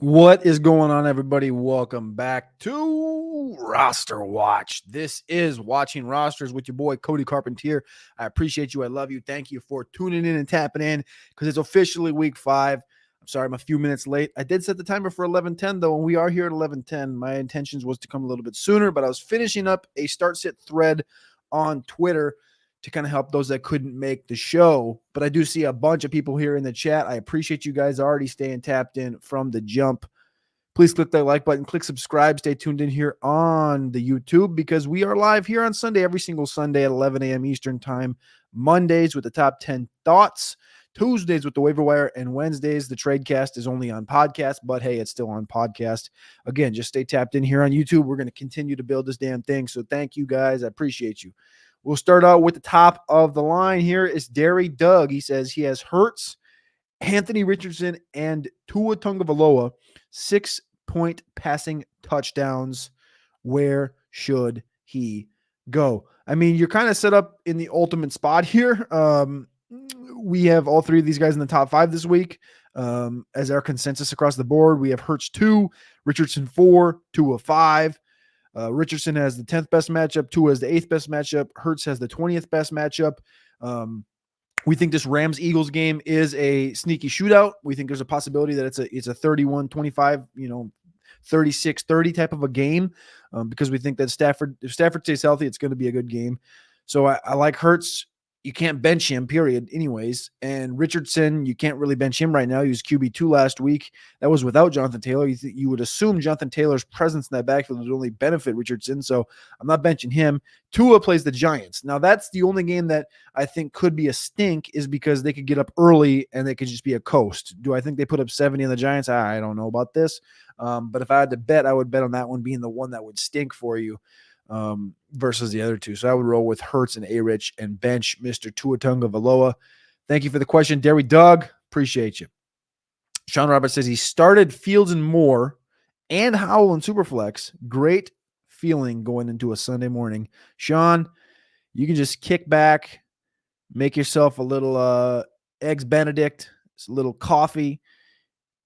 What is going on, everybody? Welcome back to Roster Watch. This is Watching Rosters with your boy, Cody Carpentier. I appreciate you. I love you. Thank you for tuning in and tapping in because it's officially week 5. I'm sorry I'm a few minutes late. I did set the timer for 11:10, though, and we are here at 11:10. My intentions was to come a little bit sooner, but I was finishing up a start-sit thread on Twitter to kind of help those that couldn't make the show. But I do see a bunch of people here in the chat. I appreciate you guys already staying tapped in from the jump. Please click that like button, click subscribe, stay tuned in here on the YouTube because we are live here on Sunday, every single Sunday at 11 a.m. Eastern time, Mondays with the top 10 thoughts, Tuesdays with the waiver wire, and Wednesdays the Tradecast is only on podcast, but hey, it's still on podcast. Again, just stay tapped in here on YouTube. We're going to continue to build this damn thing, so thank you guys. I appreciate you. We'll start out with the top of the line here. Is Derry Doug. He says he has Hurts, Anthony Richardson, and Tua Tagovailoa, 6-point passing touchdowns. Where should he go? I mean, you're kind of set up in the ultimate spot here. We have all three of these guys in the top 5 this week as our consensus across the board. We have Hurts 2, Richardson 4, Tua 5. Richardson has the 10th best matchup. Tua has the 8th best matchup. Hurts has the 20th best matchup. We think this Rams-Eagles game is a sneaky shootout. We think there's a possibility that it's a 31-25, 36-30 type of a game because we think that if Stafford stays healthy, it's going to be a good game. So I like Hurts. You can't bench him, period, anyways. And Richardson, you can't really bench him right now. He was QB2 last week. That was without Jonathan Taylor. You would assume Jonathan Taylor's presence in that backfield would only benefit Richardson, so I'm not benching him. Tua plays the Giants. Now, that's the only game that I think could be a stink is because they could get up early and they could just be a coast. Do I think they put up 70 on the Giants? I don't know about this. But if I had to bet, I would bet on that one being the one that would stink for you. Versus the other two. So I would roll with Hurts and A-Rich and bench Mr. Tua Tagovailoa. Thank you for the question, Derry Doug. Appreciate you. Sean Roberts says he started Fields and Moore and Howell in Superflex. Great feeling going into a Sunday morning. Sean, you can just kick back, make yourself a little Eggs Benedict, a little coffee,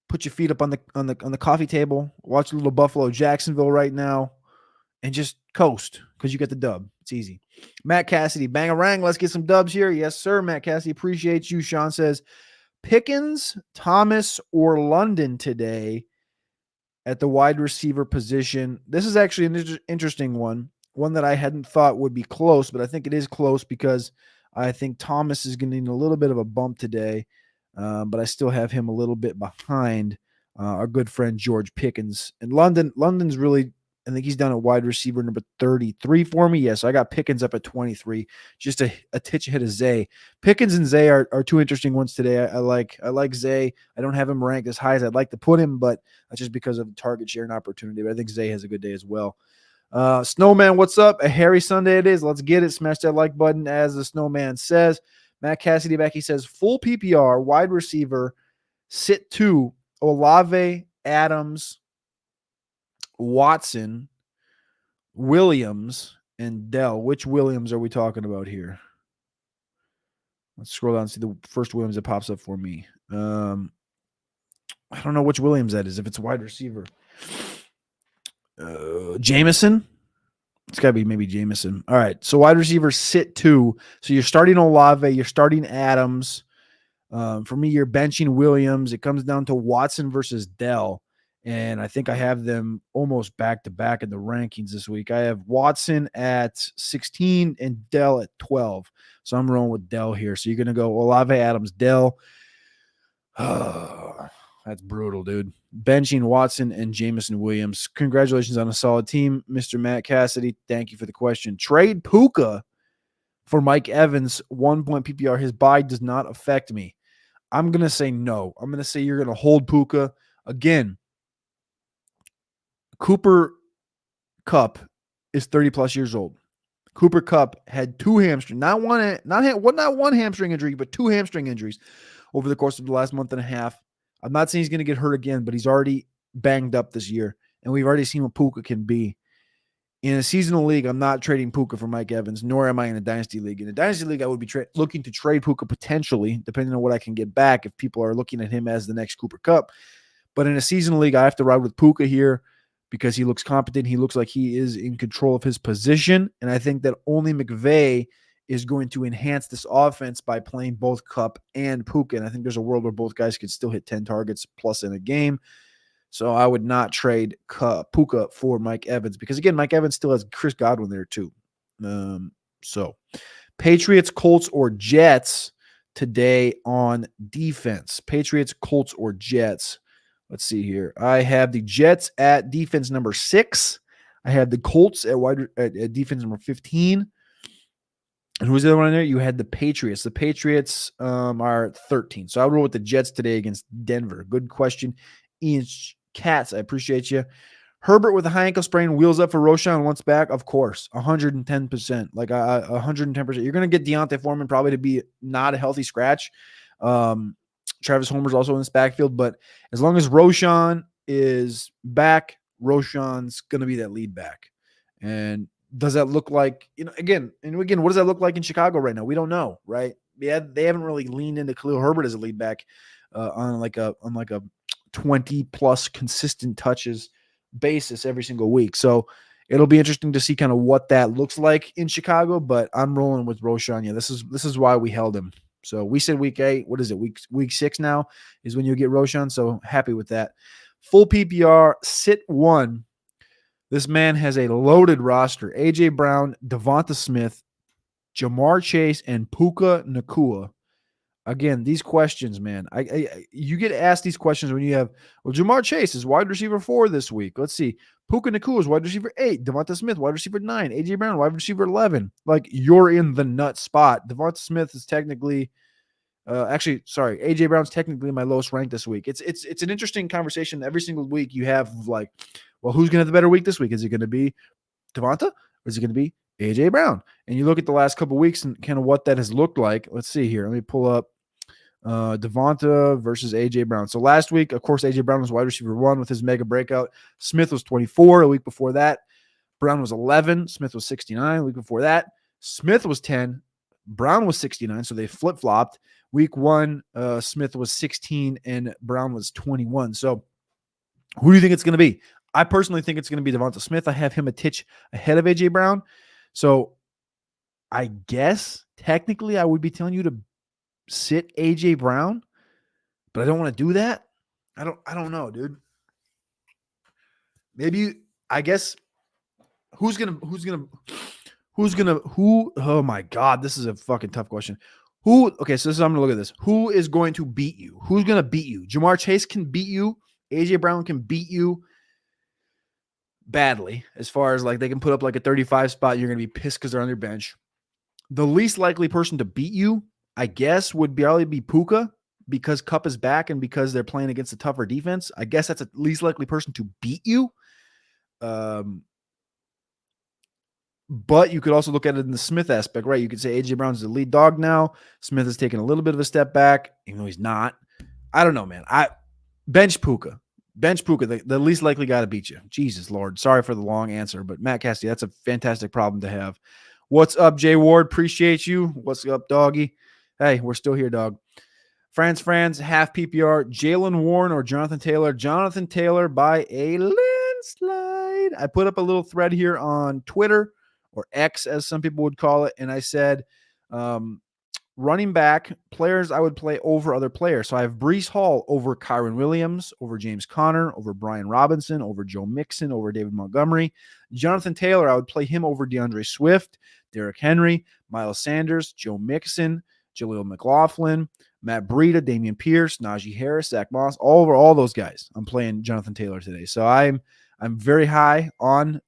put your feet up on the coffee table, watch a little Buffalo Jacksonville right now, and just coast because you get the dub. It's easy. Matt Cassidy, bang-a-rang. Let's get some dubs here. Yes, sir, Matt Cassidy. Appreciate you. Sean says, Pickens, Thomas, or London today at the wide receiver position. This is actually an interesting one that I hadn't thought would be close, but I think it is close because I think Thomas is going to need a little bit of a bump today, but I still have him a little bit behind our good friend George Pickens. And London's really – I think he's down at wide receiver number 33 for me. Yes, I got Pickens up at 23, just a titch ahead of Zay. Pickens and Zay are two interesting ones today. I like Zay. I don't have him ranked as high as I'd like to put him, but that's just because of target share and opportunity. But I think Zay has a good day as well. Snowman, what's up? A hairy Sunday it is. Let's get it. Smash that like button, as the Snowman says. Matt Cassidy back. He says full PPR wide receiver, sit 2, Olave, Adams, Watson, Williams, and Dell. Which Williams are we talking about here? Let's scroll down and see the first Williams that pops up for me. I don't know which Williams that is, if it's wide receiver. Jameson? It's got to be maybe Jameson. All right, so wide receiver sit 2. So you're starting Olave, you're starting Adams. For me, you're benching Williams. It comes down to Watson versus Dell. And I think I have them almost back-to-back in the rankings this week. I have Watson at 16 and Dell at 12. So I'm rolling with Dell here. So you're going to go Olave, Adams, Dell. Oh, that's brutal, dude. Benching Watson and Jameson Williams. Congratulations on a solid team, Mr. Matt Cassidy. Thank you for the question. Trade Puka for Mike Evans, 1-point PPR. His buy does not affect me. I'm going to say no. I'm going to say you're going to hold Puka. Again, Cooper Kupp is 30-plus years old. Cooper Kupp had 2 hamstring, not one hamstring injury, but 2 hamstring injuries over the course of the last month and a half. I'm not saying he's going to get hurt again, but he's already banged up this year, and we've already seen what Puka can be. In a seasonal league, I'm not trading Puka for Mike Evans, nor am I in a dynasty league. In a dynasty league, I would be looking to trade Puka potentially, depending on what I can get back if people are looking at him as the next Cooper Kupp. But in a seasonal league, I have to ride with Puka here because he looks competent. He looks like he is in control of his position. And I think that only McVay is going to enhance this offense by playing both Kupp and Puka. And I think there's a world where both guys can still hit 10 targets plus in a game. So I would not trade Puka for Mike Evans because, again, Mike Evans still has Chris Godwin there too. So Patriots, Colts, or Jets today on defense. Patriots, Colts, or Jets. Let's see here. I have the Jets at defense number 6. I have the Colts at defense number 15. And who's the other one in there? You had the Patriots. The Patriots are 13. So I would roll with the Jets today against Denver. Good question. Ian Katz, I appreciate you. Herbert with a high ankle sprain, wheels up for Roschon once back. Of course, 110%. Like 110%. You're going to get Deontay Foreman probably to be not a healthy scratch. Travis Homer's also in this backfield, but as long as Roschon is back, Roschon's going to be that lead back. And does that look like, again, what does that look like in Chicago right now? We don't know, right? Yeah, they haven't really leaned into Khalil Herbert as a lead back on like a 20 plus consistent touches basis every single week. So it'll be interesting to see kind of what that looks like in Chicago, but I'm rolling with Roschon. Yeah, this is why we held him. So we said week 8. What is it? Week 6 now is when you get Roschon. So happy with that. Full PPR, sit 1. This man has a loaded roster. A.J. Brown, Devonta Smith, Jamar Chase, and Puka Nacua. Again, these questions, man. You get asked these questions when you have, Jamar Chase is wide receiver 4 this week. Let's see. Puka Nacua is wide receiver 8. Devonta Smith, wide receiver 9. A.J. Brown, wide receiver 11. Like, you're in the nut spot. Devonta Smith is technically A.J. Brown's technically my lowest ranked this week. It's an interesting conversation. Every single week you have like, well, who's going to have the better week this week? Is it going to be Devonta or is it going to be A.J. Brown? And you look at the last couple of weeks and kind of what that has looked like. Let's see here. Let me pull up Devonta versus A.J. Brown. So last week, of course, A.J. Brown was wide receiver 1 with his mega breakout. Smith was 24 a week before that. Brown was 11. Smith was 69 a week before that. Smith was 10. Brown was 69, so they flip-flopped. Week 1, Smith was 16 and Brown was 21. So who do you think it's going to be? I personally think it's going to be Devonta Smith. I have him a titch ahead of A.J. Brown. So I guess technically I would be telling you to sit A.J. Brown, but I don't want to do that. I don't know, dude. Maybe, I guess, who, oh my God, this is a fucking tough question. Okay, so I'm going to look at this. Who is going to beat you? Who's going to beat you? Jamar Chase can beat you. A.J. Brown can beat you badly, as far as like they can put up like a 35 spot. You're going to be pissed because they're on your bench. The least likely person to beat you, I guess, would probably be Puka because Kupp is back and because they're playing against a tougher defense. I guess that's the least likely person to beat you. But you could also look at it in the Smith aspect, right? You could say A.J. Brown's the lead dog now. Smith has taken a little bit of a step back, even though he's not. I don't know, man. Bench Puka. Bench Puka, the least likely guy to beat you. Jesus, Lord. Sorry for the long answer, but Matt Cassidy, that's a fantastic problem to have. What's up, Jay Ward? Appreciate you. What's up, doggy? Hey, we're still here, dog. Franz, half PPR, Jalen Warren or Jonathan Taylor. Jonathan Taylor by a landslide. I put up a little thread here on Twitter, or X, as some people would call it, and I said, running back players I would play over other players. So I have Breece Hall over Kyron Williams, over James Conner, over Brian Robinson, over Joe Mixon, over David Montgomery. Jonathan Taylor, I would play him over DeAndre Swift, Derrick Henry, Miles Sanders, Joe Mixon, Jaleel McLaughlin, Matt Breida, Damian Pierce, Najee Harris, Zach Moss, all over all those guys. I'm playing Jonathan Taylor today. So I'm very high on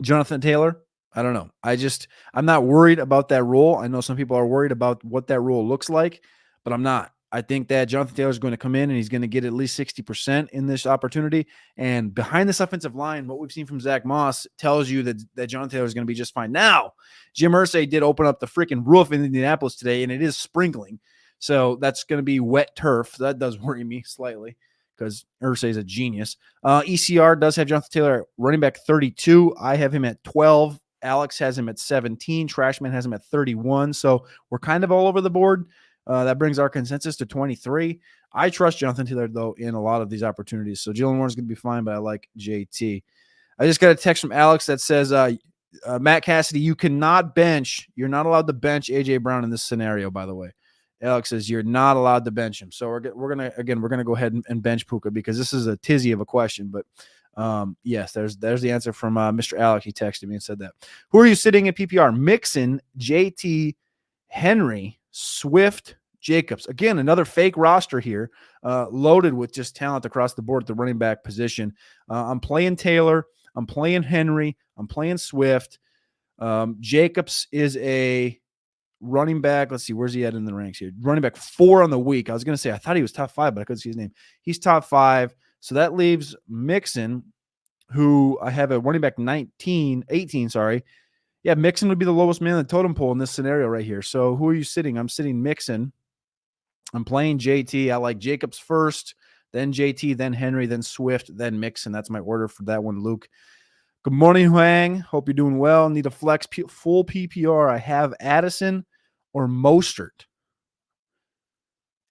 Jonathan Taylor. I don't know. I'm not worried about that role. I know some people are worried about what that role looks like, but I'm not. I think that Jonathan Taylor is going to come in and he's going to get at least 60% in this opportunity. And behind this offensive line, what we've seen from Zach Moss tells you that Jonathan Taylor is going to be just fine. Now, Jim Irsay did open up the freaking roof in Indianapolis today, and it is sprinkling. So that's going to be wet turf. That does worry me slightly because Irsay is a genius. ECR does have Jonathan Taylor running back 32. I have him at 12. Alex has him at 17. Trashman has him at 31. So we're kind of all over the board. That brings our consensus to 23. I trust Jonathan Taylor, though, in a lot of these opportunities. So Jalen Warren's going to be fine, but I like JT. I just got a text from Alex that says, Matt Cassidy, you cannot bench. You're not allowed to bench A.J. Brown in this scenario, by the way. Alex says you're not allowed to bench him. So we're gonna go ahead and bench Puka because this is a tizzy of a question. But yes, there's the answer from Mr. Alex. He texted me and said that. Who are you sitting in PPR? Mixon, JT, Henry, Swift, Jacobs. Again, another fake roster here, loaded with just talent across the board at the running back position. I'm playing Taylor. I'm playing Henry. I'm playing Swift. Jacobs is a running back. Let's see, where's he at in the ranks here? Running back 4 on the week. I was going to say, I thought he was top 5, but I couldn't see his name. He's top 5. So that leaves Mixon, who I have at running back 18, sorry. Yeah, Mixon would be the lowest man in the totem pole in this scenario right here. So who are you sitting? I'm sitting Mixon. I'm playing JT. I like Jacobs first, then JT, then Henry, then Swift, then Mixon. That's my order for that one, Luke. Good morning, Huang. Hope you're doing well. Need a flex full PPR. I have Addison or Mostert.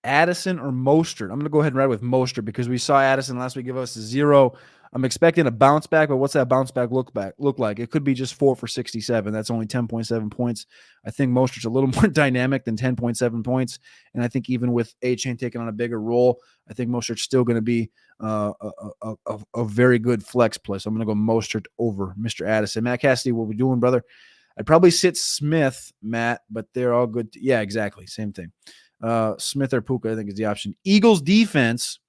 Addison or Mostert. I'm going to go ahead and ride with Mostert because we saw Addison last week give us a 0. I'm expecting a bounce back, but what's that bounce back look like? It could be just 4 for 67. That's only 10.7 points. I think Mostert's a little more dynamic than 10.7 points. And I think even with A-Chain taking on a bigger role, I think Mostert's still going to be a very good flex play. So I'm going to go Mostert over Mr. Addison. Matt Cassidy, what we doing, brother? I'd probably sit Smith, Matt, but they're all good. Yeah, exactly. Same thing. Smith or Puka, I think, is the option. Eagles defense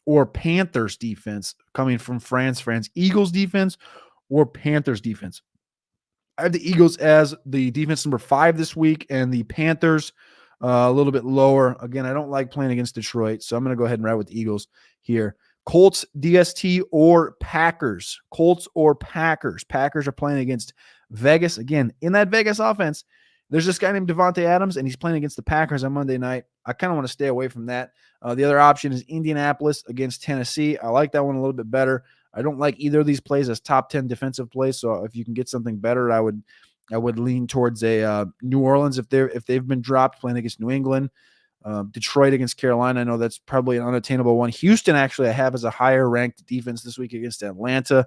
or Panthers defense coming from France. Eagles defense or Panthers defense. I have the Eagles as the defense number 5 this week and the Panthers a little bit lower. Again, I don't like playing against Detroit, so I'm going to go ahead and ride with the Eagles here. Colts, DST, or Packers. Colts or Packers. Packers are playing against Vegas. Again, in that Vegas offense, there's this guy named Devontae Adams, and he's playing against the Packers on Monday night. I kind of want to stay away from that. The other option is Indianapolis against Tennessee. I like that one a little bit better. I don't like either of these plays as top 10 defensive plays. So if you can get something better, I would lean towards a New Orleans if they've been dropped playing against New England. Detroit against Carolina. I know that's probably an unattainable one. Houston, actually, I have as a higher ranked defense this week against Atlanta.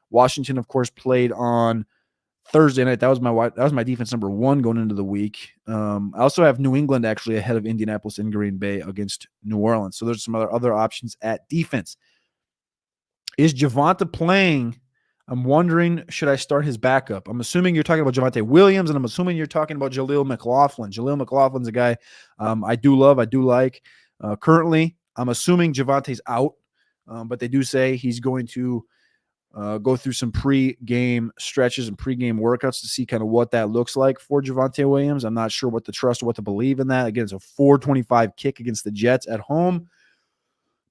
Washington, of course, played on Thursday night. That was my defense number 1 going into the week. I also have New England actually ahead of Indianapolis and Green Bay against New Orleans. So there's some other options at defense. Is Javonte playing? I'm wondering, should I start his backup? I'm assuming you're talking about Javonte Williams, and I'm assuming you're talking about Jaleel McLaughlin. Jaleel McLaughlin's a guy I do like. Currently, I'm assuming Javonte's out, but they do say he's going to go through some pre-game stretches and pre-game workouts to see kind of what that looks like for Javonte Williams. I'm not sure what to trust or what to believe in that. Again, it's a 425 kick against the Jets at home.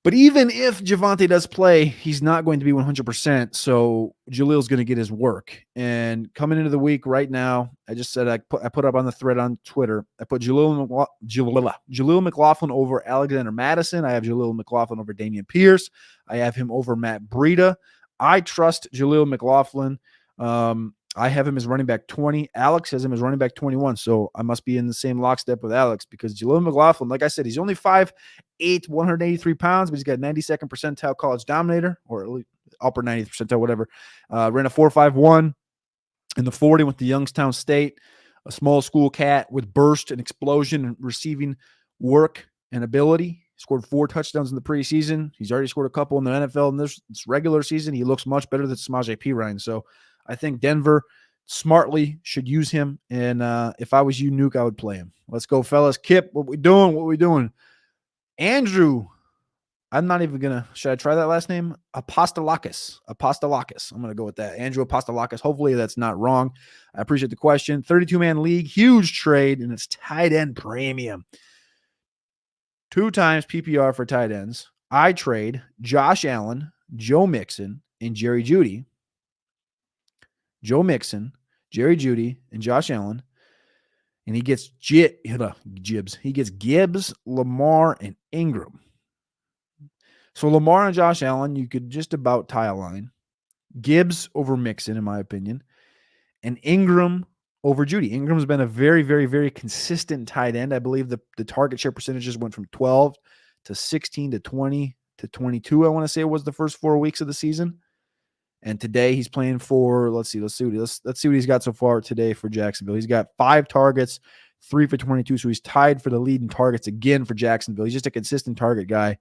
But even if Javonte does play, he's not going to be 100%. So Jaleel's going to get his work. And coming into the week right now, I just said I put up on the thread on Twitter, I put Jaleel McLaughlin over Alexander Madison. I have Jaleel McLaughlin over Dameon Pierce. I have him over Matt Breida. I trust Jaleel McLaughlin. I have him as running back 20. Alex has him as running back 21. So I must be in the same lockstep with Alex because Jaleel McLaughlin, like I said, he's only 5'8", 183 pounds, but he's got 92nd percentile college dominator, or at least upper 90th percentile, whatever. Ran a 4.51 in the 40 with the Youngstown State, a small school cat with burst and explosion and receiving work and ability. Scored 4 touchdowns in the preseason. He's already scored a couple in the NFL in this regular season. He looks much better than Samaje Perine. So I think Denver smartly should use him. And if I was you, Nuke, I would play him. Let's go, fellas. Kip, what we doing? Andrew, I'm not even going to – should I try that last name? Apostolakis. I'm going to go with that. Andrew Apostolakis. Hopefully that's not wrong. I appreciate the question. 32-man league, huge trade, and it's tight end premium. 2 times PPR for tight ends. I trade Josh Allen, Joe Mixon, and Jerry Jeudy. Joe Mixon, Jerry Jeudy, and Josh Allen. And he gets Gibbs. He gets Gibbs, Lamar, and Ingram. So Lamar and Josh Allen, you could just about tie a line. Gibbs over Mixon, in my opinion. And Ingram over Judy. Ingram's been a very, very, very consistent tight end. I believe the target share percentages went from 12 to 16 to 20 to 22. I want to say it was the first 4 weeks of the season. And today he's playing for, let's see what he's got so far today for Jacksonville. He's got 5 targets, 3 for 22. So he's tied for the lead in targets again for Jacksonville. He's just a consistent target guy.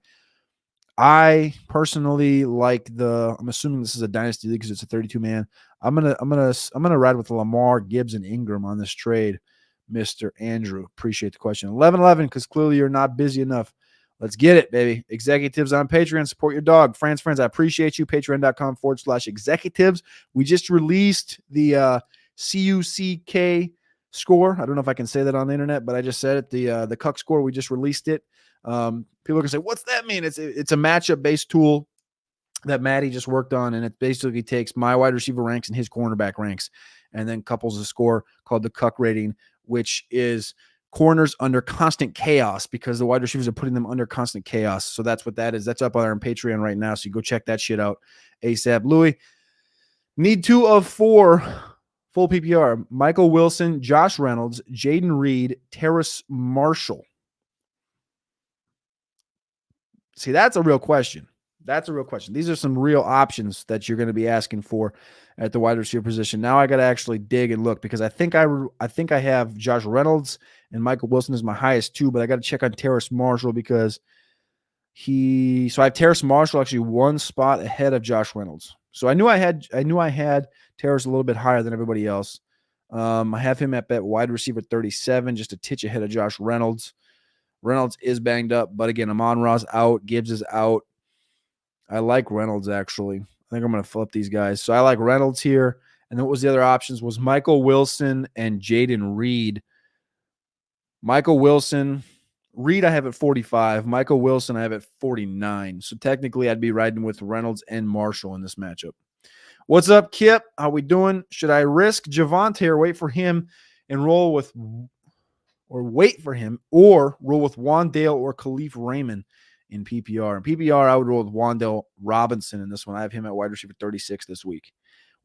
I personally like I'm assuming this is a dynasty league because it's a 32-man. I'm gonna ride with Lamar, Gibbs, and Ingram on this trade, Mr. Andrew. Appreciate the question. 11-11, because clearly you're not busy enough. Let's get it, baby. Executives on Patreon. Support your dog. Friends, I appreciate you. Patreon.com/executives. We just released the CUCK score. I don't know if I can say that on the internet, but I just said it. The CUCK score, we just released it. People are going to say, what's that mean? It's a matchup-based tool that Maddie just worked on, and it basically takes my wide receiver ranks and his cornerback ranks and then couples a score called the CUCK rating, which is corners under constant chaos, because the wide receivers are putting them under constant chaos. So that's what that is. That's up on our Patreon right now, so you go check that shit out ASAP. Louis, need 2 of 4 full PPR. Michael Wilson, Josh Reynolds, Jaden Reed, Terrace Marshall. See, that's a real question. These are some real options that you're going to be asking for at the wide receiver position. Now I got to actually dig and look, because I think I have Josh Reynolds and Michael Wilson as my highest 2, but I got to check on Terrace Marshall, because so I have Terrace Marshall actually 1 spot ahead of Josh Reynolds. So I knew I had Terrace a little bit higher than everybody else. I have him at wide receiver 37, just a titch ahead of Josh Reynolds. Reynolds is banged up, but again, Amon-Ra's out. Gibbs is out. I like Reynolds, actually. I think I'm going to flip these guys. So I like Reynolds here. And then what was the other options? Was Michael Wilson and Jaden Reed. Michael Wilson. Reed I have at 45. Michael Wilson I have at 49. So technically I'd be riding with Reynolds and Marshall in this matchup. What's up, Kip? How we doing? Should I risk Javonte or wait for him and roll with roll with Wandale or Khalif Raymond in PPR? In PPR, I would roll with Wandale Robinson in this one. I have him at wide receiver 36 this week.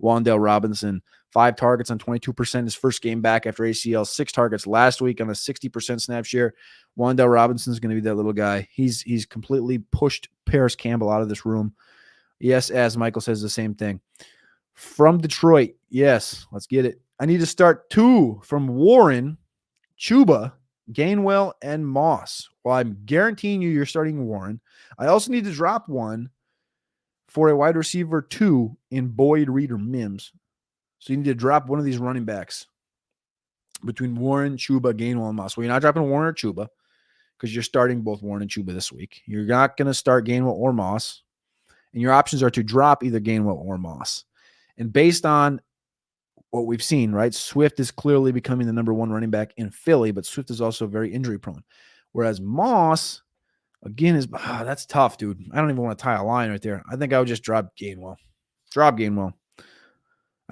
Wandale Robinson, 5 targets on 22%, his first game back after ACL, 6 targets last week on a 60% snap share. Wandale Robinson is going to be that little guy. He's completely pushed Paris Campbell out of this room. Yes, as Michael says, the same thing. From Detroit, yes, let's get it. I need to start 2 from Warren, Chuba, Gainwell, and Moss. Well, I'm guaranteeing you're starting Warren. I also need to drop 1 for a wide receiver 2 in Boyd, Reed, or Mims. So you need to drop one of these running backs between Warren, Chuba, Gainwell, and Moss. Well, you're not dropping Warren or Chuba, because you're starting both Warren and Chuba this week. You're not going to start Gainwell or Moss. And your options are to drop either Gainwell or Moss. And based on what we've seen, right, Swift is clearly becoming the number 1 running back in Philly, but Swift is also very injury prone. Whereas Moss, again, that's tough, dude. I don't even want to tie a line right there. I think I would just drop Gainwell. I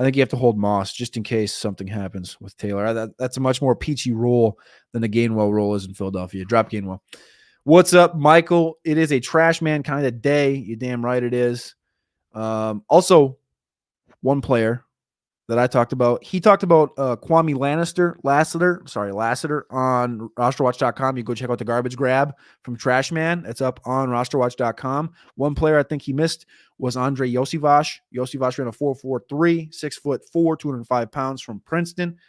think you have to hold Moss just in case something happens with Taylor. That's a much more peachy role than the Gainwell role is in Philadelphia. Drop Gainwell. What's up, Michael? It is a trash man kind of day. You're damn right it is. Also, one player that I talked about, he talked about Kwame Lassiter on RosterWatch.com. You go check out the garbage grab from Trash Man. It's up on RosterWatch.com. One player I think he missed was Andre Yosivash. Yosivash ran a 4.43, 6'4", 205 pounds from Princeton. I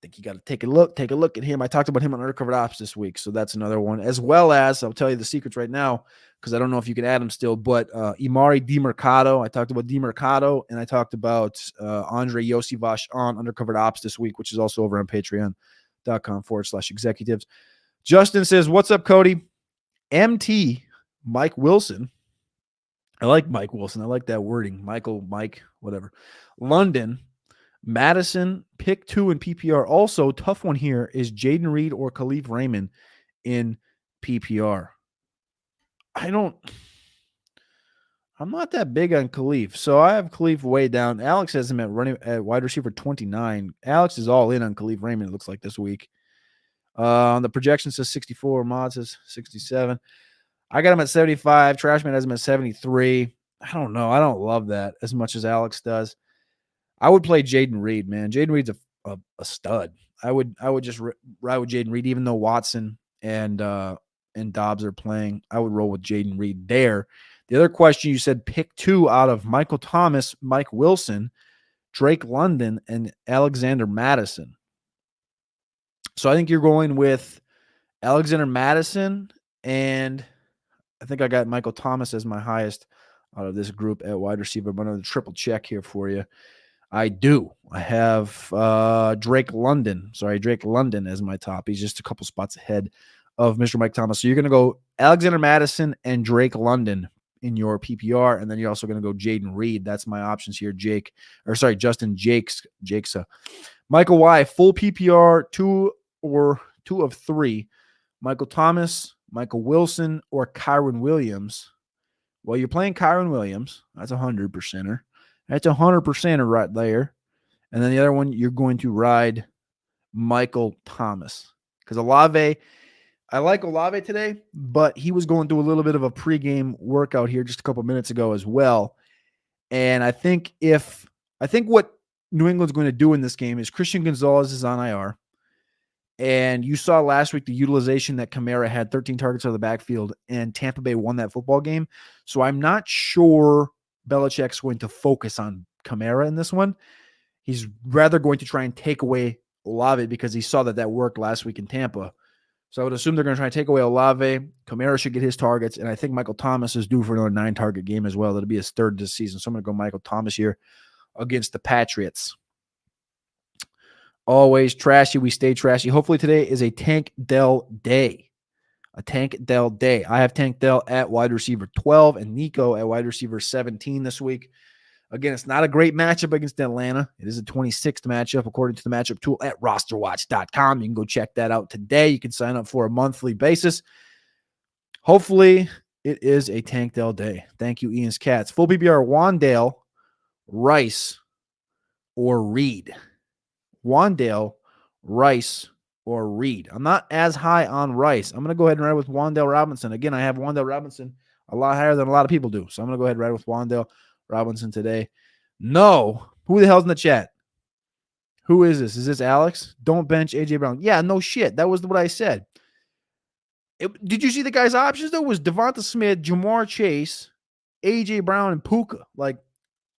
think you got to take a look at him. I talked about him on Undercovered Ops this week, so that's another one. As well as, I'll tell you the secrets right now, because I don't know if you can add him still, but Imari DiMercado. I talked about DiMercado, and I talked about Andre Yosivash on Undercovered Ops this week, which is also over on patreon.com/executives. Justin says, what's up, Cody? MT, Mike Wilson. I like Mike Wilson. I like that wording. Mike, whatever. London, Madison, pick 2 in PPR. Also, tough one here is Jaden Reed or Khalif Raymond in PPR. I'm not that big on Khalif, so I have Khalif way down. Alex has him at wide receiver 29. Alex is all in on Khalif Raymond, it looks like, this week. The projection says 64. Mod says 67. I got him at 75. Trashman has him at 73. I don't know. I don't love that as much as Alex does. I would play Jaden Reed, man. Jaden Reed's a stud. I would just ride with Jaden Reed, even though Watson and Dobbs are playing. I would roll with Jaden Reed there. The other question, you said pick 2 out of Michael Thomas, Mike Wilson, Drake London, and Alexander Madison. So I think you're going with Alexander Madison, and I think I got Michael Thomas as my highest out of this group at wide receiver. I'm going to triple check here for you. I do. I have Drake London as my top. He's just a couple spots ahead of Mr. Mike Thomas. So you're going to go Alexander Madison and Drake London in your PPR, and then you're also going to go Jaden Reed. That's my options here. Justin Jakes. Michael Y, full PPR, 2 of 3. Michael Thomas, Michael Wilson, or Kyron Williams. Well, you're playing Kyron Williams. That's a 100%er. That's a 100%er right there. And then the other one, you're going to ride Michael Thomas. Because Olave, I like Olave today, but he was going through a little bit of a pregame workout here just a couple minutes ago as well. And I think what New England's going to do in this game is Christian Gonzalez is on IR. And you saw last week the utilization that Kamara had, 13 targets out of the backfield, and Tampa Bay won that football game. So I'm not sure Belichick's going to focus on Kamara in this one. He's rather going to try and take away Olave because he saw that worked last week in Tampa. So I would assume they're going to try and take away Olave. Kamara should get his targets, and I think Michael Thomas is due for another 9-target game as well. That'll be his 3rd this season. So I'm going to go Michael Thomas here against the Patriots. Always trashy. We stay trashy. Hopefully today is a Tank Dell day. I have Tank Dell at wide receiver 12 and Nico at wide receiver 17 this week. Again, it's not a great matchup against Atlanta. It is a 26th matchup according to the matchup tool at rosterwatch.com. You can go check that out today. You can sign up for a monthly basis. Hopefully it is a Tank Dell day. Thank you, Ian's Cats. Full PPR, Wandale, Rice, or Reed. Wandale, Rice, or Reed. I'm not as high on Rice. I'm going to go ahead and ride with Wandale Robinson. Again, I have Wandale Robinson a lot higher than a lot of people do. So I'm going to go ahead and ride with Wandale Robinson today. No. Who the hell's in the chat? Who is this? Is this Alex? Don't bench A.J. Brown. Yeah, no shit. That was what I said. Did you see the guy's options, though? It was Devonta Smith, Jamar Chase, A.J. Brown, and Puka. Like,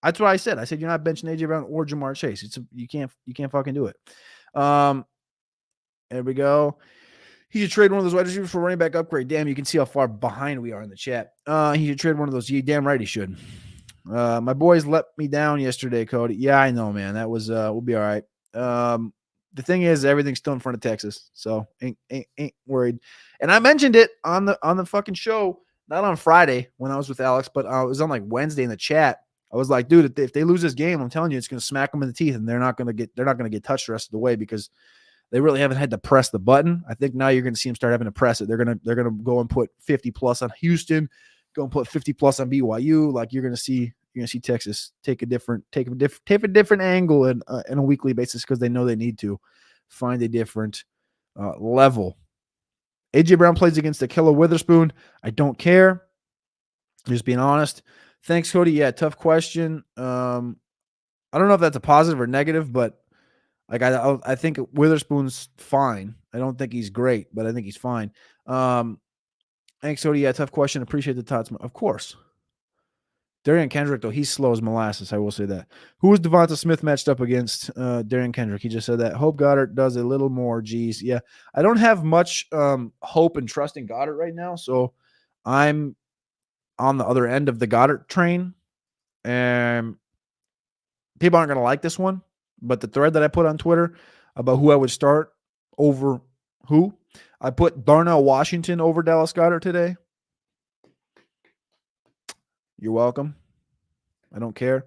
that's what I said. I said you're not benching A.J. Brown or Jamar Chase. You can't fucking do it. There we go. He should trade one of those wide receivers for running back upgrade. Damn, you can see how far behind we are in the chat. He should trade one of those. Yeah, damn right he should. My boys let me down yesterday, Cody. Yeah, I know, man. That was we'll be all right. The thing is, everything's still in front of Texas, so ain't worried. And I mentioned it on the fucking show, not on Friday when I was with Alex, but it was on like Wednesday in the chat. I was like, dude, if they lose this game, I'm telling you, it's going to smack them in the teeth, and they're not going to get touched the rest of the way because they really haven't had to press the button. I think now you're going to see them start having to press it. They're going to go and put 50 plus on Houston, go and put 50 plus on BYU. Like you're going to see Texas take a different angle in a weekly basis because they know they need to find a different level. AJ Brown plays against Ahkello Witherspoon. I don't care. Just being honest. Thanks, Cody. Yeah, tough question. I don't know if that's a positive or negative, but like I think Witherspoon's fine. I don't think he's great, but I think he's fine. Thanks, Cody. Yeah, tough question. Appreciate the thoughts. Of course. Darian Kendrick, though, he's slow as molasses. I will say that. Who was Devonta Smith matched up against Darian Kendrick? He just said that. Hope Goddard does a little more. Geez. Yeah. I don't have much hope and trust in Goddard right now, so I'm on the other end of the Goddard train. And people aren't going to like this one, but the thread that I put on Twitter about who I would start over who, I put Darnell Washington over Dallas Goedert today. You're welcome. I don't care.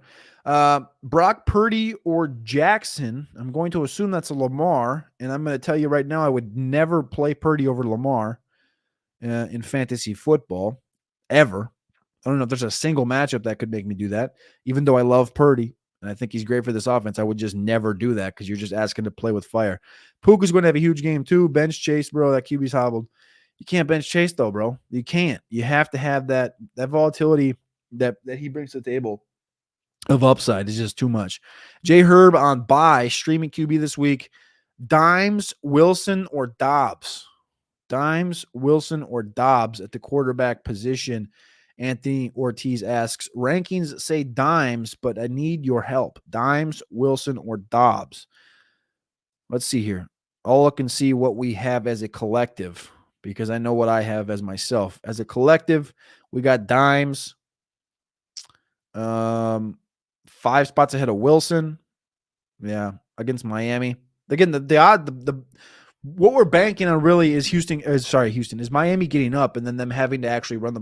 Brock Purdy or Jackson. I'm going to assume that's a Lamar, and I'm going to tell you right now I would never play Purdy over Lamar in fantasy football, ever. I don't know if there's a single matchup that could make me do that, even though I love Purdy, and I think he's great for this offense. I would just never do that because you're just asking to play with fire. Puka's going to have a huge game too. Bench Chase, bro. That QB's hobbled. You can't bench Chase, though, bro. You can't. You have to have that volatility that he brings to the table. of upside. It's just too much. J Herb on bye, streaming QB this week. Dimes, Wilson, or Dobbs? Dimes, Wilson, or Dobbs at the quarterback position. Anthony Ortiz asks, rankings say Dimes, but I need your help. Dimes, Wilson, or Dobbs? Let's see here. I'll look and see what we have as a collective, because I know what I have as myself. As a collective, we got Dimes, 5 spots ahead of Wilson. Yeah, against Miami. Again, the what we're banking on really is Houston is Miami getting up and then them having to actually run the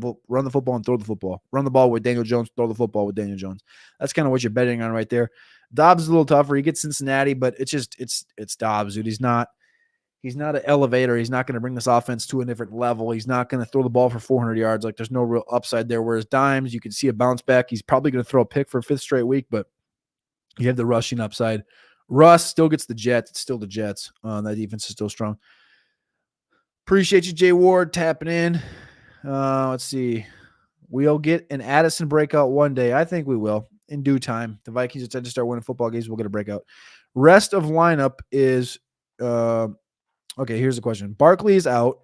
football and throw the football. Run the ball with Daniel Jones, throw the football with Daniel Jones. That's kind of what you're betting on right there. Dobbs is a little tougher. He gets Cincinnati, but it's Dobbs, dude. He's not an elevator. He's not going to bring this offense to a different level. He's not going to throw the ball for 400 yards. Like, there's no real upside there. Whereas Dimes, you can see a bounce back. He's probably going to throw a pick for a 5th straight week, but you have the rushing upside. Russ still gets the Jets. It's still the Jets. That defense is still strong. Appreciate you, Jay Ward, tapping in. Let's see. We'll get an Addison breakout one day. I think we will in due time. The Vikings decide to start winning football games. We'll get a breakout. Rest of lineup is okay, here's the question. Barkley is out.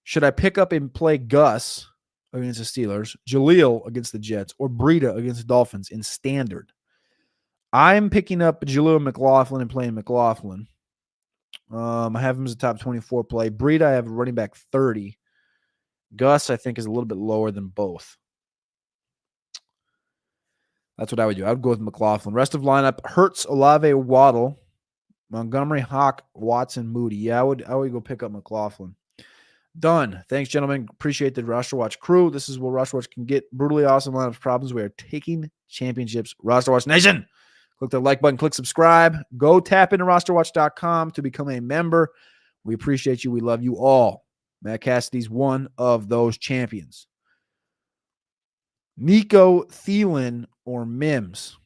Should I pick up and play Gus against the Steelers, Jaleel against the Jets, or Breida against the Dolphins in standard? I'm picking up Jaleel McLaughlin and playing McLaughlin. I have him as a top 24 play. Breida, I have a running back 30. Gus, I think, is a little bit lower than both. That's what I would do. I would go with McLaughlin. Rest of lineup, Hurts, Olave, Waddle, Montgomery, Hawk, Watson, Moody. Yeah, I would go pick up McLaughlin. Done. Thanks, gentlemen. Appreciate the RosterWatch crew. This is where RosterWatch can get brutally awesome lineup problems. We are taking championships. RosterWatch Nation. Click the like button, click subscribe. Go tap into rosterwatch.com to become a member. We appreciate you. We love you all. Matt Cassidy's one of those champions. Nico, Thielen, or Mims?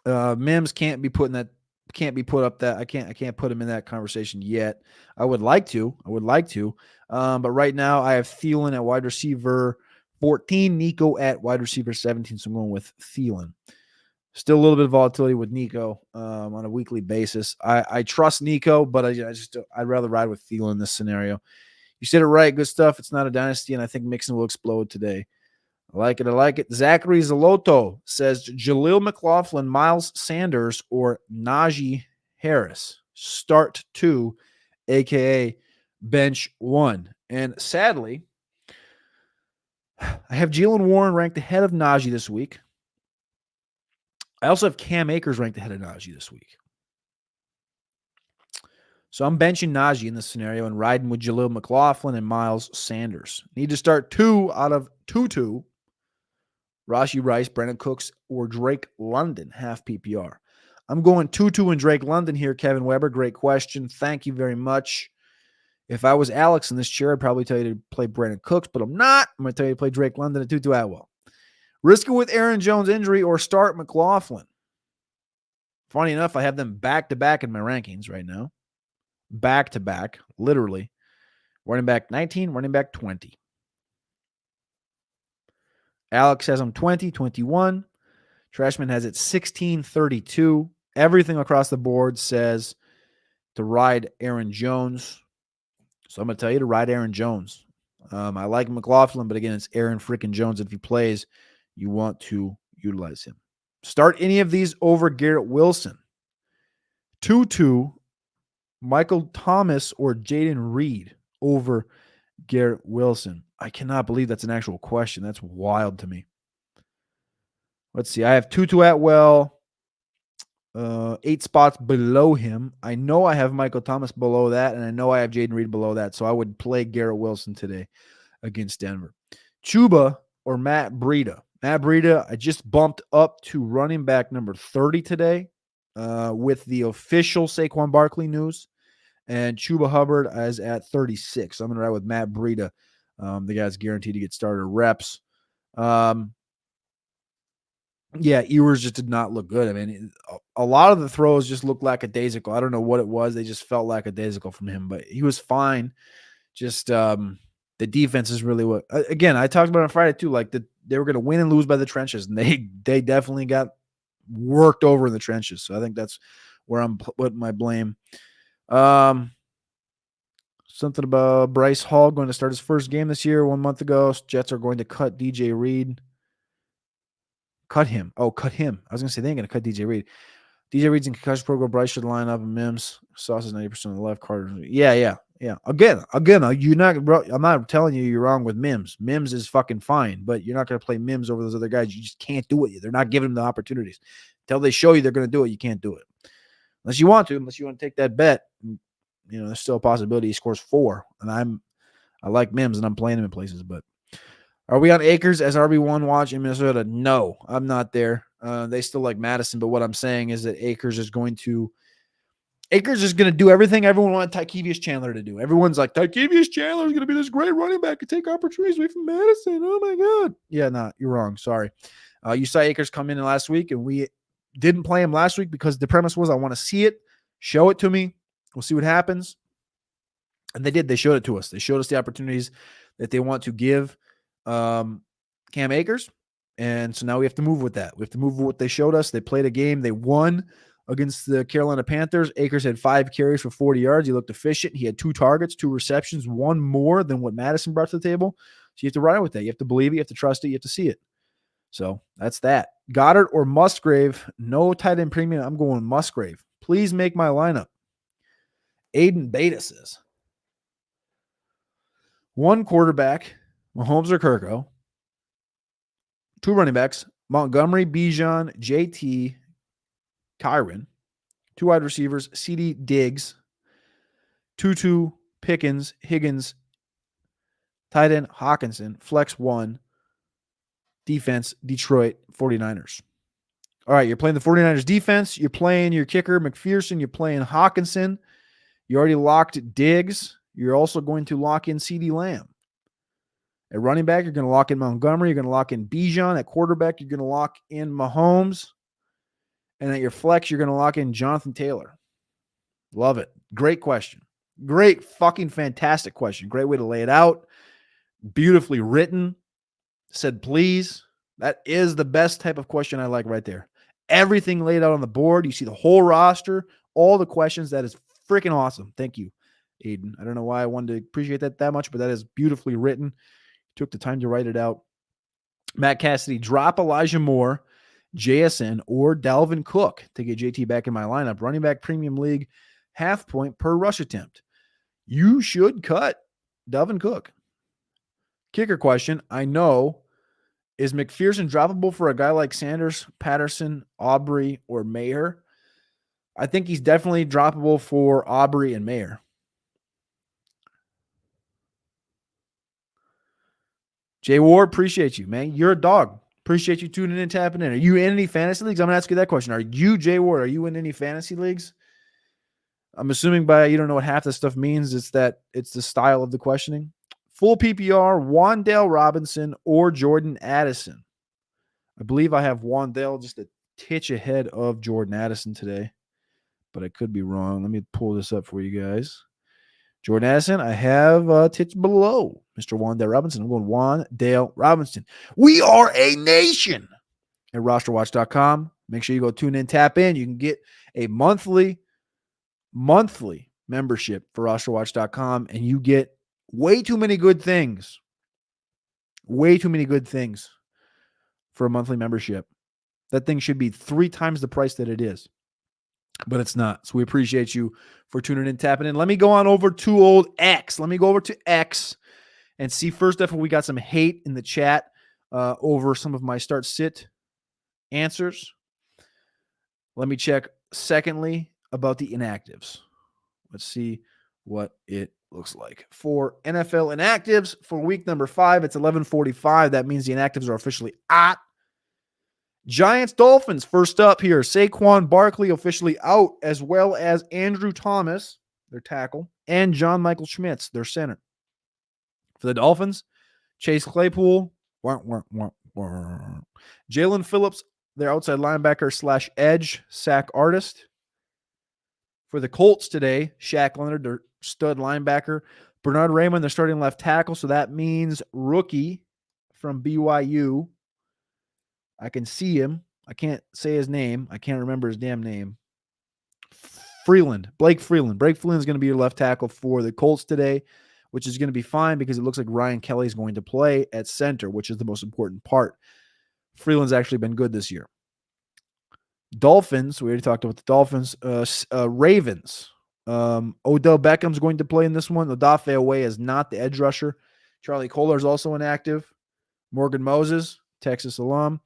Mims can't be put up that. I can't put him in that conversation yet. I would like to. But right now I have Thielen at wide receiver 14, Nico at wide receiver 17. So I'm going with Thielen. Still a little bit of volatility with Nico on a weekly basis. I trust Nico, but I'd rather ride with Thielen in this scenario. You said it right. Good stuff. It's not a dynasty, and I think Mixon will explode today. I like it. Zachary Zaloto says Jaleel McLaughlin, Miles Sanders, or Najee Harris. Start 2, a.k.a. bench 1. And sadly, I have Jalen Warren ranked ahead of Najee this week. I also have Cam Akers ranked ahead of Najee this week. So I'm benching Najee in this scenario and riding with Jaleel McLaughlin and Miles Sanders. Need to start 2 out of 2. Rashee Rice, Brandon Cooks, or Drake London, half PPR. I'm going 2-2 and Drake London here, Kevin Weber. Great question. Thank you very much. If I was Alex in this chair, I'd probably tell you to play Brandon Cooks, but I'm not. I'm going to tell you to play Drake London at 2-2 Atwell. Risk it with Aaron Jones' injury or start McLaughlin. Funny enough, I have them back-to-back in my rankings right now. Back-to-back, literally. Running back 19, running back 20. Alex has them 20, 21. Trashman has it 16, 32. Everything across the board says to ride Aaron Jones. So I'm going to tell you to ride Aaron Jones. I like McLaughlin, but again, it's Aaron freaking Jones. If he plays, you want to utilize him. Start any of these over Garrett Wilson. 2-2, Michael Thomas or Jaden Reed over Garrett Wilson. I cannot believe that's an actual question. That's wild to me. Let's see. I have Tutu Atwell, 8 spots below him. I know I have Michael Thomas below that, and I know I have Jaden Reed below that. So I would play Garrett Wilson today against Denver. Chuba or Matt Breida. Matt Breida, I just bumped up to running back number 30 today with the official Saquon Barkley news. And Chuba Hubbard is at 36. So I'm going to ride with Matt Breida. The guy's guaranteed to get starter reps. Yeah, Ewers just did not look good. I mean, a lot of the throws just looked lackadaisical. I don't know what it was. They just felt lackadaisical from him, but he was fine. Just the defense is really what. Again, I talked about it on Friday too. Like they were going to win and lose by the trenches, and they definitely got worked over in the trenches. So I think that's where I'm putting my blame. Something about Bryce Hall going to start his first game this year 1 month ago. Jets are going to cut DJ Reed. Cut him. Oh, cut him. I was going to say they ain't going to cut DJ Reed. DJ Reed's in concussion protocol. Bryce should line up, and Mims. Sauce is 90% of the left. Carter. Yeah. Again, you're not. I'm not telling you you're wrong with Mims. Mims is fucking fine, but you're not going to play Mims over those other guys. You just can't do it. They're not giving him the opportunities. Until they show you they're going to do it, you can't do it. Unless you want to take that bet. There's still a possibility he scores 4, and I like Mims, and I'm playing him in places. But are we on Akers as RB1 watch in Minnesota? No, I'm not there. They still like Madison, but what I'm saying is that Akers is going to do everything everyone wanted Tykevius Chandler to do. Everyone's like, Tykevius Chandler is going to be this great running back and take opportunities away from Madison. Oh my God. Yeah, you're wrong. Sorry. You saw Akers come in last week, and we didn't play him last week because the premise was I want to see it. Show it to me. We'll see what happens. And they did. They showed it to us. They showed us the opportunities that they want to give Cam Akers. And so now we have to move with that. We have to move with what they showed us. They played a game. They won against the Carolina Panthers. Akers had 5 carries for 40 yards. He looked efficient. He had 2 targets, 2 receptions, 1 more than what Madison brought to the table. So you have to ride with that. You have to believe it. You have to trust it. You have to see it. So that's that. Goddard or Musgrave? No tight end premium. I'm going Musgrave. Please make my lineup. Aiden Beta says 1 quarterback, Mahomes or Kirko. 2 running backs, Montgomery, Bijan, JT, Kyron. 2 wide receivers, CD Diggs, Tutu, Pickens, Higgins, tight end Hawkinson, flex 1, defense, Detroit 49ers. All right, you're playing the 49ers defense. You're playing your kicker, McPherson. You're playing Hawkinson. You already locked Diggs. You're also going to lock in CeeDee Lamb. At running back, you're going to lock in Montgomery. You're going to lock in Bijan. At quarterback, you're going to lock in Mahomes. And at your flex, you're going to lock in Jonathan Taylor. Love it. Great question. Great fucking fantastic question. Great way to lay it out. Beautifully written. Said please. That is the best type of question I like right there. Everything laid out on the board. You see the whole roster, all the questions. That is freaking awesome. Thank you, Aiden. I don't know why I wanted to appreciate that much, but that is beautifully written. Took the time to write it out. Matt Cassidy, drop Elijah Moore, JSN, or Dalvin Cook to get JT back in my lineup. Running back premium league, 0.5 point per rush attempt. You should cut Dalvin Cook. Kicker question, I know, is McPherson droppable for a guy like Sanders, Patterson, Aubrey, or Mayer? I think he's definitely droppable for Aubrey and Mayer. Jay Ward, appreciate you, man. You're a dog. Appreciate you tuning in and tapping in. Are you in any fantasy leagues? I'm going to ask you that question. Are you, Jay Ward, are you in any fantasy leagues? I'm assuming by you don't know what half this stuff means. It's the style of the questioning. Full PPR, Wan'Dale Robinson or Jordan Addison. I believe I have Wan'Dale just a titch ahead of Jordan Addison today, but I could be wrong. Let me pull this up for you guys. Jordan Addison, I have titch below Mr. Wan'Dale Robinson. I'm going Wan'Dale Robinson. We are a nation at RosterWatch.com. Make sure you go tune in, tap in. You can get a monthly membership for RosterWatch.com, and you get way too many good things. Way too many good things for a monthly membership. That thing should be 3 times the price that it is. But it's not. So we appreciate you for tuning in, tapping in. Let me go on over to old X. Let me go over to X and see first if we got some hate in the chat over some of my start-sit answers. Let me check, secondly, about the inactives. Let's see what it looks like. For NFL inactives, for week number 5, it's 11:45. That means the inactives are officially out. Giants, Dolphins, first up here. Saquon Barkley officially out, as well as Andrew Thomas, their tackle, and John Michael Schmitz, their center. For the Dolphins, Chase Claypool, Jalen Phillips, their outside linebacker / edge, sack artist. For the Colts today, Shaq Leonard, their stud linebacker. Bernard Raymond, their starting left tackle, so that means rookie from BYU, I can see him. I can't say his name. I can't remember his damn name. Blake Freeland. Blake Freeland is going to be your left tackle for the Colts today, which is going to be fine because it looks like Ryan Kelly is going to play at center, which is the most important part. Freeland's actually been good this year. Dolphins, we already talked about the Dolphins. Ravens. Odell Beckham's going to play in this one. Odafe Away is not the edge rusher. Charlie Kolar is also inactive. Morgan Moses, Texas alum,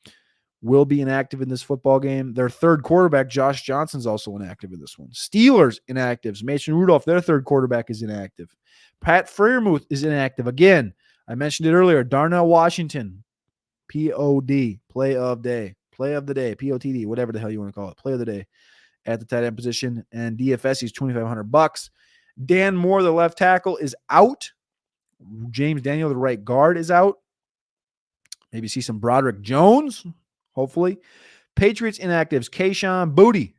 will be inactive in this football game. Their third quarterback, Josh Johnson's also inactive in this one. Steelers inactives. Mason Rudolph, their third quarterback, is inactive. Pat Freiermuth is inactive. Again, I mentioned it earlier. Darnell Washington, POD, play of the day, POTD, whatever the hell you want to call it, play of the day at the tight end position. And DFS is $2,500. Dan Moore, the left tackle, is out. James Daniel, the right guard, is out. Maybe see some Broderick Jones, hopefully. Patriots inactives, Kayshon Boutte,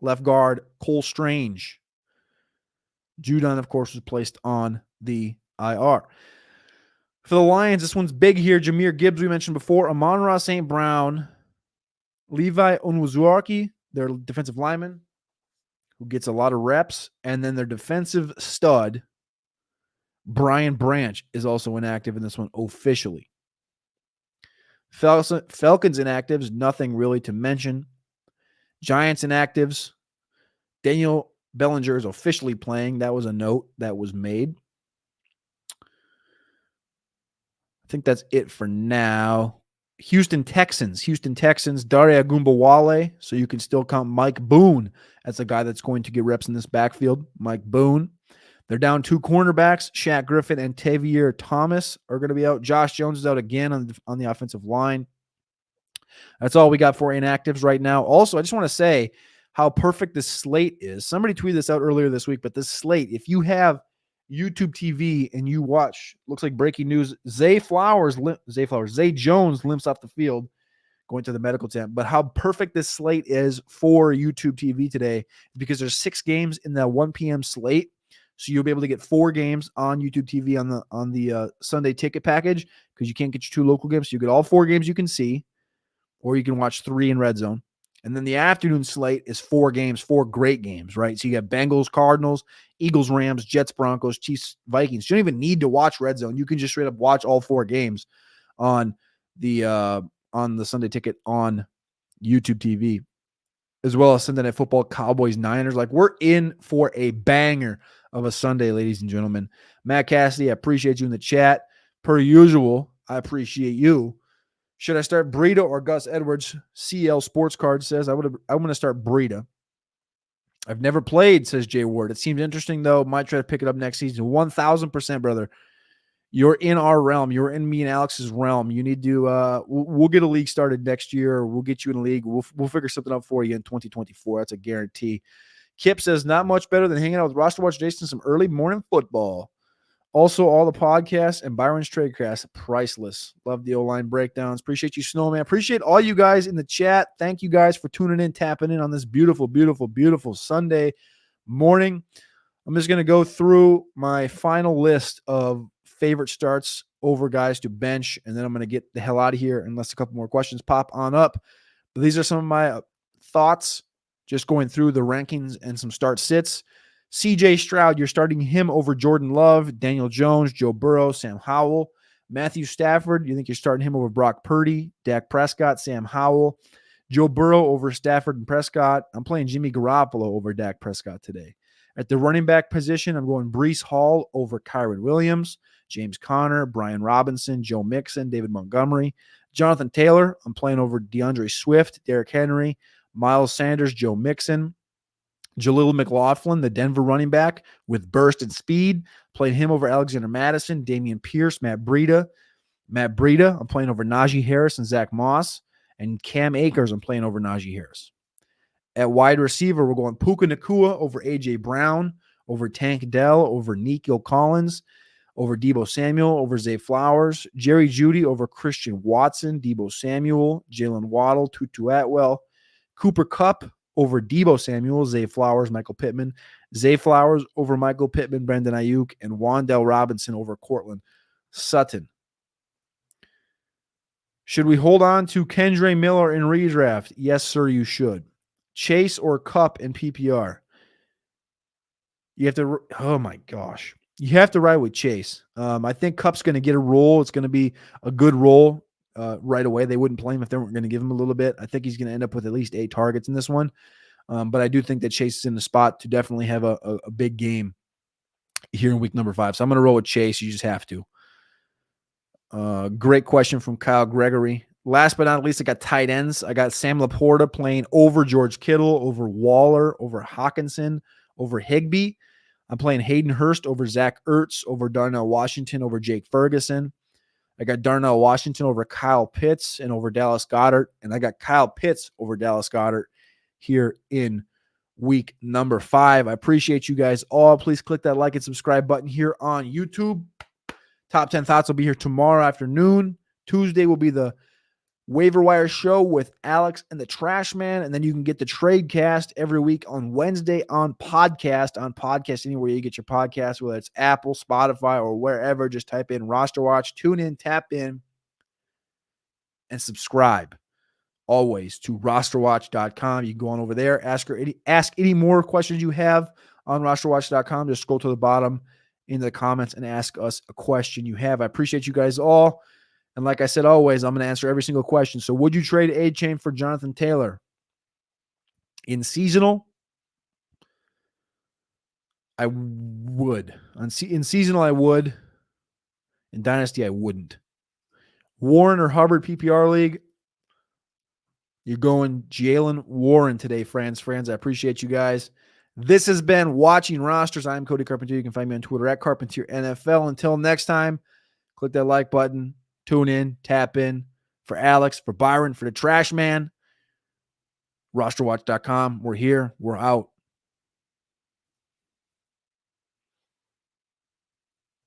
left guard, Cole Strange. Judon, of course, was placed on the IR. For the Lions, this one's big here. Jahmyr Gibbs, we mentioned before. Amon-Ra St. Brown, Levi Onwuzurike, their defensive lineman, who gets a lot of reps. And then their defensive stud, Brian Branch, is also inactive in this one officially. Falcons inactives, nothing really to mention. Giants inactives, Daniel Bellinger is officially playing. That was a note that was made. I think that's it for now. Houston Texans, Daria Gumbawale. So you can still count Mike Boone as a guy that's going to get reps in this backfield. Mike Boone. They're down two cornerbacks. Shaq Griffin and Tavier Thomas are going to be out. Josh Jones is out again on the offensive line. That's all we got for inactives right now. Also, I just want to say how perfect this slate is. Somebody tweeted this out earlier this week, but this slate, if you have YouTube TV and you watch, looks like breaking news, Zay Jones limps off the field going to the medical tent. But how perfect this slate is for YouTube TV today, because there's 6 games in that 1 p.m. slate. So you'll be able to get 4 games on YouTube TV on the Sunday ticket package, because you can't get your 2 local games. So you get all 4 games you can see, or you can watch 3 in Red Zone. And then the afternoon slate is 4 games, 4 great games, right? So you got Bengals, Cardinals, Eagles, Rams, Jets, Broncos, Chiefs, Vikings. You don't even need to watch Red Zone. You can just straight up watch all 4 games on the Sunday ticket on YouTube TV, as well as Sunday Night Football, Cowboys, Niners. Like, we're in for a banger of a Sunday, ladies and gentlemen. Matt Cassidy, I appreciate you in the chat. Per usual, I appreciate you. Should I start Breida or Gus Edwards? CL Sports Card says I want to start Breida. I've never played, says Jay Ward. It seems interesting, though. Might try to pick it up next season. 1,000%, brother. You're in our realm. You're in me and Alex's realm. You need to we'll get a league started next year, or we'll get you in a league. We'll figure something out for you in 2024. That's a guarantee. Kip says, not much better than hanging out with RosterWatch Nation some early morning football. Also, all the podcasts and Byron's Tradecast, priceless. Love the O-line breakdowns. Appreciate you, Snowman. Appreciate all you guys in the chat. Thank you guys for tuning in, tapping in on this beautiful, beautiful, beautiful Sunday morning. I'm just going to go through my final list of favorite starts over guys to bench, and then I'm going to get the hell out of here unless a couple more questions pop on up. But these are some of my thoughts, just going through the rankings and some start sits. CJ Stroud, you're starting him over Jordan Love, Daniel Jones, Joe Burrow, Sam Howell. Matthew Stafford, you think you're starting him over Brock Purdy, Dak Prescott, Sam Howell. Joe Burrow over Stafford and Prescott. I'm playing Jimmy Garoppolo over Dak Prescott today. At the running back position, I'm going Breece Hall over Kyron Williams, James Conner, Brian Robinson, Joe Mixon, David Montgomery. Jonathan Taylor, I'm playing over DeAndre Swift, Derrick Henry, Miles Sanders, Joe Mixon. Jaleel McLaughlin, the Denver running back with burst and speed, played him over Alexander Mattison, Damian Pierce, Matt Breida. I'm playing over Najee Harris and Zach Moss. And Cam Akers, I'm playing over Najee Harris. At wide receiver, we're going Puka Nacua over A.J. Brown, over Tank Dell, over Nikhil Collins, over Deebo Samuel, over Zay Flowers, Jerry Jeudy over Christian Watson, Deebo Samuel, Jalen Waddle, Tutu Atwell, Cooper Kupp over Deebo Samuel, Zay Flowers, Michael Pittman, Zay Flowers over Michael Pittman, Brendan Ayuk, and Wan'Dale Robinson over Cortland Sutton. Should we hold on to Kendre Miller in redraft? Yes, sir, you should. Chase or Cup in PPR? You have to, oh my gosh. You have to ride with Chase. I think Cup's going to get a role. It's going to be a good role right away. They wouldn't play him if they weren't going to give him a little bit. I think he's going to end up with at least 8 targets in this one. But I do think that Chase is in the spot to definitely have a big game here in week number 5. So I'm going to roll with Chase. You just have to. Great question from Kyle Gregory. Last but not least, I got tight ends. I got Sam Laporta playing over George Kittle, over Waller, over Hawkinson, over Higbee. I'm playing Hayden Hurst over Zach Ertz, over Darnell Washington, over Jake Ferguson. I got Darnell Washington over Kyle Pitts and over Dallas Goedert. And I got Kyle Pitts over Dallas Goedert here in week number 5. I appreciate you guys all. Please click that like and subscribe button here on YouTube. Top 10 Thoughts will be here tomorrow afternoon. Tuesday will be the waiver wire show with Alex and the Trashman. And then you can get the trade cast every week on Wednesday on podcast anywhere you get your podcast, whether it's Apple, Spotify, or wherever. Just type in RosterWatch, tune in, tap in, and subscribe always to RosterWatch.com. You can go on over there, ask any more questions you have on RosterWatch.com. Just scroll to the bottom in the comments and ask us a question you have. I appreciate you guys all. And like I said, always, I'm going to answer every single question. So would you trade A-Chain for Jonathan Taylor? In seasonal, I would. In seasonal, I would. In Dynasty, I wouldn't. Warren or Hubbard PPR League? You're going Jalen Warren today, friends. I appreciate you guys. This has been Watching Rosters. I'm Cody Carpentier. You can find me on Twitter at Carpentier NFL. Until next time, click that like button. Tune in, tap in. For Alex, for Byron, for the Trashman, RosterWatch.com. We're here. We're out.